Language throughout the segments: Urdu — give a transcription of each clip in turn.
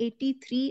83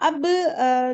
اب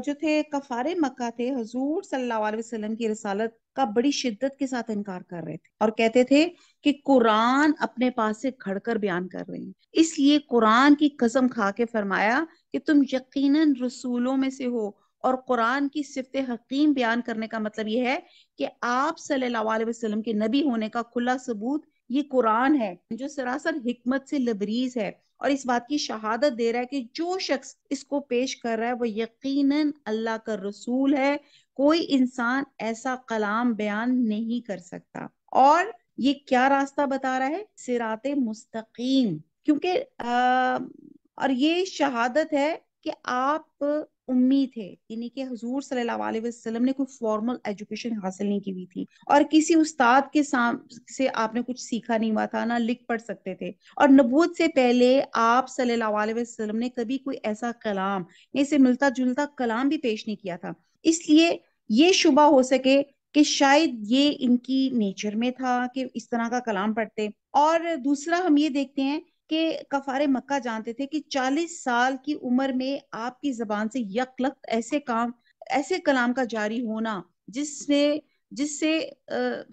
جو تھے کفار مکہ تھے، حضور صلی اللہ علیہ وسلم کی رسالت کا بڑی شدت کے ساتھ انکار کر رہے تھے اور کہتے تھے کہ قرآن اپنے پاس سے گھڑ کر بیان کر رہے ہیں، اس لیے قرآن کی قسم کھا کے فرمایا کہ تم یقیناً رسولوں میں سے ہو، اور قرآن کی صفت حکیم بیان کرنے کا مطلب یہ ہے کہ آپ صلی اللہ علیہ وسلم کے نبی ہونے کا کھلا ثبوت یہ قرآن ہے جو سراسر حکمت سے لبریز ہے، اور اس بات کی شہادت دے رہا ہے کہ جو شخص اس کو پیش کر رہا ہے وہ یقیناً اللہ کا رسول ہے، کوئی انسان ایسا کلام بیان نہیں کر سکتا۔ اور یہ کیا راستہ بتا رہا ہے؟ صراط مستقیم، کیونکہ اور یہ شہادت ہے کہ آپ امی تھے، یعنی کہ حضور صلی اللہ علیہ وسلم نے کوئی فارمل ایجوکیشن حاصل نہیں کی ہوئی تھی، اور کسی استاد کے سے آپ نے کچھ سیکھا نہیں ہوا تھا، نہ لکھ پڑھ سکتے تھے، اور نبوت سے پہلے آپ صلی اللہ علیہ وسلم نے کبھی کوئی ایسا کلام یا اسے ملتا جلتا کلام بھی پیش نہیں کیا تھا، اس لیے یہ شبہ ہو سکے کہ شاید یہ ان کی نیچر میں تھا کہ اس طرح کا کلام پڑھتے۔ اور دوسرا ہم یہ دیکھتے ہیں کہ کفار مکہ جانتے تھے کہ 40 سال کی عمر میں آپ کی زبان سے یکلخت ایسے کلام کا جاری ہونا جس سے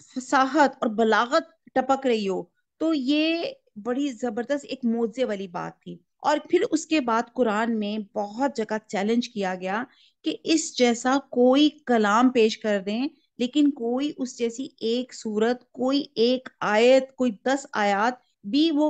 فصاحت اور بلاغت ٹپک رہی ہو، تو یہ بڑی زبردست ایک معجزے والی بات تھی۔ اور پھر اس کے بعد قرآن میں بہت جگہ چیلنج کیا گیا کہ اس جیسا کوئی کلام پیش کر دیں، لیکن کوئی اس جیسی ایک سورت، کوئی ایک آیت، کوئی 10 آیات بھی وہ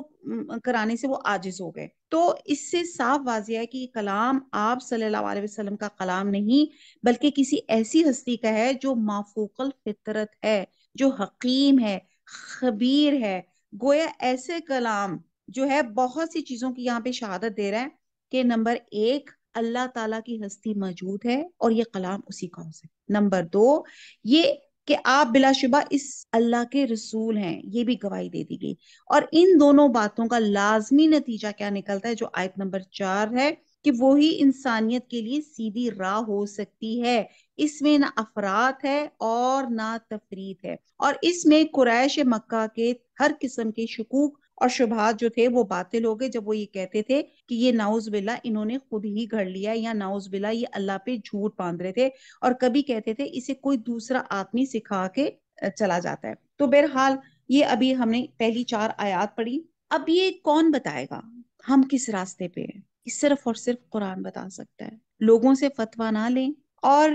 کرانے سے وہ عاجز ہو گئے۔ تو اس سے صاف واضح ہے کہ یہ کلام آپ صلی اللہ علیہ وسلم کا کلام نہیں، بلکہ کسی ایسی ہستی کا ہے جو مافوق الفطرت ہے، جو حکیم ہے، خبیر ہے۔ گویا ایسے کلام جو ہے بہت سی چیزوں کی یہاں پہ شہادت دے رہا ہے کہ نمبر 1، اللہ تعالیٰ کی ہستی موجود ہے اور یہ کلام اسی کا ہو سکتا۔ نمبر 2، یہ کہ آپ بلا شبہ اس اللہ کے رسول ہیں، یہ بھی گواہی دے دی گئی۔ اور ان دونوں باتوں کا لازمی نتیجہ کیا نکلتا ہے جو آیت نمبر 4 ہے، کہ وہی انسانیت کے لیے سیدھی راہ ہو سکتی ہے، اس میں نہ افراط ہے اور نہ تفریط ہے، اور اس میں قریش مکہ کے ہر قسم کے شکوک اور شبہات جو تھے وہ باطل ہو گئے، جب وہ یہ کہتے تھے کہ یہ نعوذ باللہ انہوں نے خود ہی گھڑ لیا، یا نعوذ باللہ یہ اللہ پہ جھوٹ باندھ رہے تھے، اور کبھی کہتے تھے اسے کوئی دوسرا آدمی سکھا کے چلا جاتا ہے۔ تو بہرحال یہ ابھی ہم نے پہلی 4 آیات پڑھی۔ اب یہ کون بتائے گا ہم کس راستے پہ ہیں؟ صرف اور صرف قرآن بتا سکتا ہے۔ لوگوں سے فتویٰ نہ لیں، اور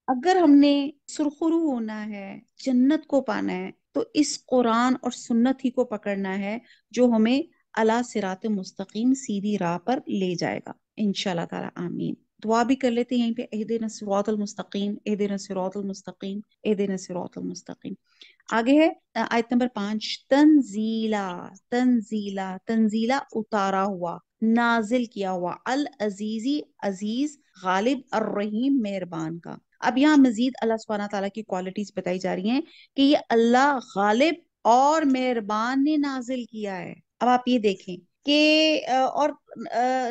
اگر ہم نے سرخرو ہونا ہے، جنت کو پانا ہے، تو اس قرآن اور سنت ہی کو پکڑنا ہے جو ہمیں اللہ صراط مستقیم سیدھی راہ پر لے جائے گا انشاءاللہ تعالی۔ آمین۔ دعا بھی کر لیتے ہیں یہیں پہ، اہدنا الصراط المستقیم، اہدنا الصراط المستقیم، اہدنا الصراط المستقیم۔ آگے ہے آیت نمبر 5، تنزیلا، تنزیلا، تنزیلا اتارا ہوا، نازل کیا ہوا، العزیزی عزیز، غالب، الرحیم مہربان کا۔ اب یہاں مزید اللہ سبحانہ تعالیٰ کی کوالٹیز بتائی جا رہی ہیں کہ یہ اللہ غالب اور مہربان نے نازل کیا ہے۔ اب آپ یہ دیکھیں کہ اور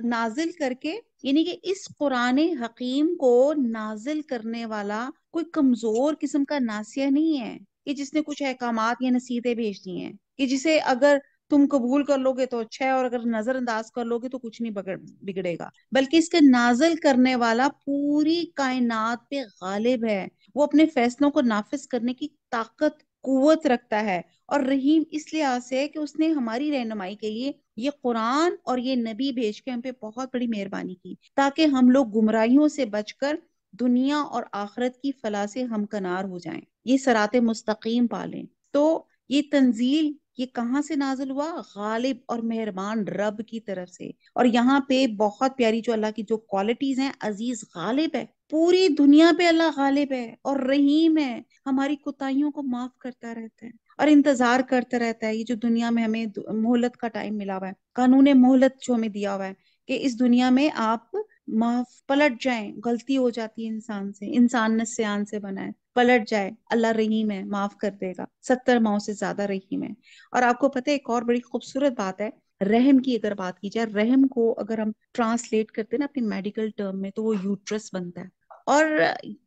نازل کر کے، یعنی کہ اس قرآن حکیم کو نازل کرنے والا کوئی کمزور قسم کا ناسیہ نہیں ہے کہ جس نے کچھ احکامات یا نصیحتیں بھیج دی ہیں، کہ جسے اگر تم قبول کر لو گے تو اچھا ہے، اور اگر نظر انداز کر لو گے تو کچھ نہیں بگڑے گا، بلکہ اس کے نازل کرنے والا پوری کائنات پہ غالب ہے، وہ اپنے فیصلوں کو نافذ کرنے کی طاقت، قوت رکھتا ہے، اور رحیم اس لحاظ سے ہے کہ اس نے ہماری رہنمائی کے لیے یہ قرآن اور یہ نبی بھیج کے ہم پہ بہت بڑی مہربانی کی، تاکہ ہم لوگ گمراہیوں سے بچ کر دنیا اور آخرت کی فلاح سے ہمکنار ہو جائیں، یہ صراط مستقیم پالیں۔ تو یہ تنزیل یہ کہاں سے نازل ہوا؟ غالب اور مہربان رب کی طرف سے۔ اور یہاں پہ بہت پیاری جو اللہ کی جو کوالٹیز ہیں، عزیز، غالب ہے، پوری دنیا پہ اللہ غالب ہے، اور رحیم ہے، ہماری کوتاہیوں کو معاف کرتا رہتا ہے اور انتظار کرتا رہتا ہے۔ یہ جو دنیا میں ہمیں مہلت کا ٹائم ملا ہوا ہے، قانون مہلت جو ہمیں دیا ہوا ہے کہ اس دنیا میں آپ معاف پلٹ جائیں، غلطی ہو جاتی ہے انسان سے، انسان نسیان سے بنا ہے، پلٹ جائے، اللہ رحیم ہے، معاف کر دے گا، 70 ماؤں سے زیادہ رحیم ہے۔ اور آپ کو پتہ ہے ایک اور بڑی خوبصورت بات ہے، رحم کی اگر بات کی جائے، رحم کو اگر ہم ٹرانسلیٹ کرتے ہیں نا اپنی میڈیکل ٹرم میں، تو وہ یوٹرس بنتا ہے۔ اور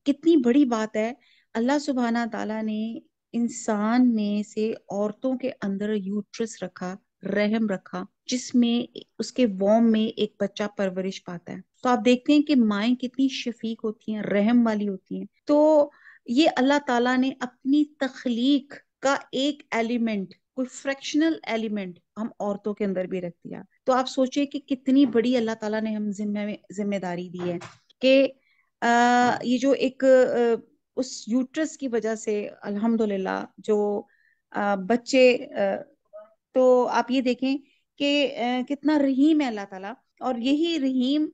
کتنی بڑی بات ہے، اللہ سبحانہ تعالیٰ نے انسان میں سے عورتوں کے اندر یوٹرس رکھا رحم رکھا جس میں اس کے ووم میں ایک بچہ پرورش پاتا ہے. تو آپ دیکھتے ہیں کہ مائیں کتنی شفیق ہوتی ہیں، رحم والی ہوتی ہیں. تو یہ اللہ تعالیٰ نے اپنی تخلیق کا ایک ایلیمنٹ، کوئی فریکشنل ایلیمنٹ ہم عورتوں کے اندر بھی رکھ دیا. تو آپ سوچیں کہ کتنی بڑی اللہ تعالیٰ نے ہم ذمہ داری دی ہے کہ یہ جو ایک اس یوٹرس کی وجہ سے الحمدللہ جو بچے، تو آپ یہ دیکھیں کہ کتنا رحیم ہے اللہ تعالیٰ. اور یہی رحیم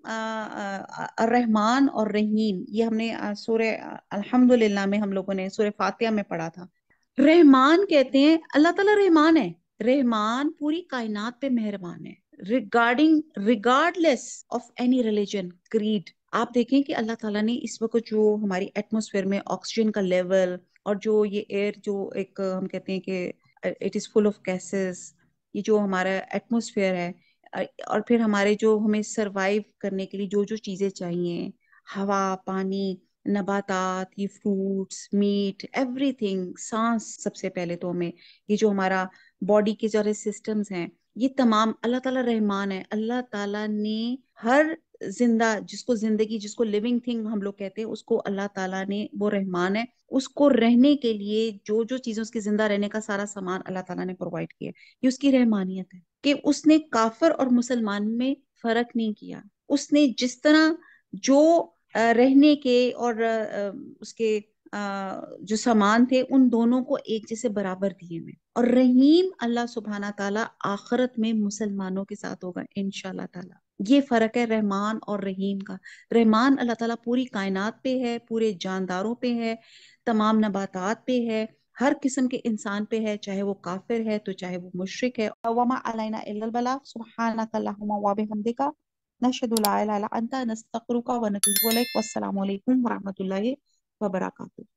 رحمان اور رحیم، یہ ہم نے سورہ الحمدللہ میں ہم لوگوں نے سورہ فاتحہ میں پڑھا تھا. رحمان کہتے ہیں اللہ تعالیٰ رحمان ہے. رحمان پوری کائنات پہ مہربان ہے، regardless of any religion creed. آپ دیکھیں کہ اللہ تعالیٰ نے اس وقت جو ہماری ایٹموسفیئر میں آکسیجن کا لیول اور جو یہ ایئر جو ایک ہم کہتے ہیں کہ it is full of gases, یہ جو ہمارا ایٹموسفیئر ہے، اور پھر ہمارے جو ہمیں سروائیو کرنے کے لیے جو جو چیزیں چاہیے، ہوا، پانی، نباتات، یہ فروٹس، میٹ، ایوری تھنگ، سانس سب سے پہلے تو ہمیں، یہ جو ہمارا باڈی کے جو سسٹمز ہیں، یہ تمام اللہ تعالیٰ رحمان ہے. اللہ تعالیٰ نے ہر زندہ، جس کو زندگی، جس کو لیونگ تھنگ ہم لوگ کہتے ہیں، اس کو اللہ تعالیٰ نے، وہ رحمان ہے، اس کو رہنے کے لیے جو جو چیزیں، اس کے زندہ رہنے کا سارا سامان اللہ تعالیٰ نے پرووائڈ کیا. یہ اس کی رحمانیت ہے کہ اس نے کافر اور مسلمان میں فرق نہیں کیا. اس نے جس طرح جو رہنے کے اور اس کے جو سامان تھے ان دونوں کو ایک جیسے برابر دیے میں. اور رحیم اللہ سبحانہ تعالیٰ آخرت میں مسلمانوں کے ساتھ ہوگا انشاءاللہ تعالیٰ. یہ فرق ہے رحمان اور رحیم کا. رحمان اللہ تعالیٰ پوری کائنات پہ ہے، پورے جانداروں پہ ہے، تمام نباتات پہ ہے، ہر قسم کے انسان پہ ہے، چاہے وہ کافر ہے تو چاہے وہ مشرک ہے. وما علینا الا البلاغ سبحانک اللہم وبحمدک نشہد لا الہ الا انت نستغفرک ونتوب الیک. والسلام علیکم ورحمۃ اللہ وبرکاتہ.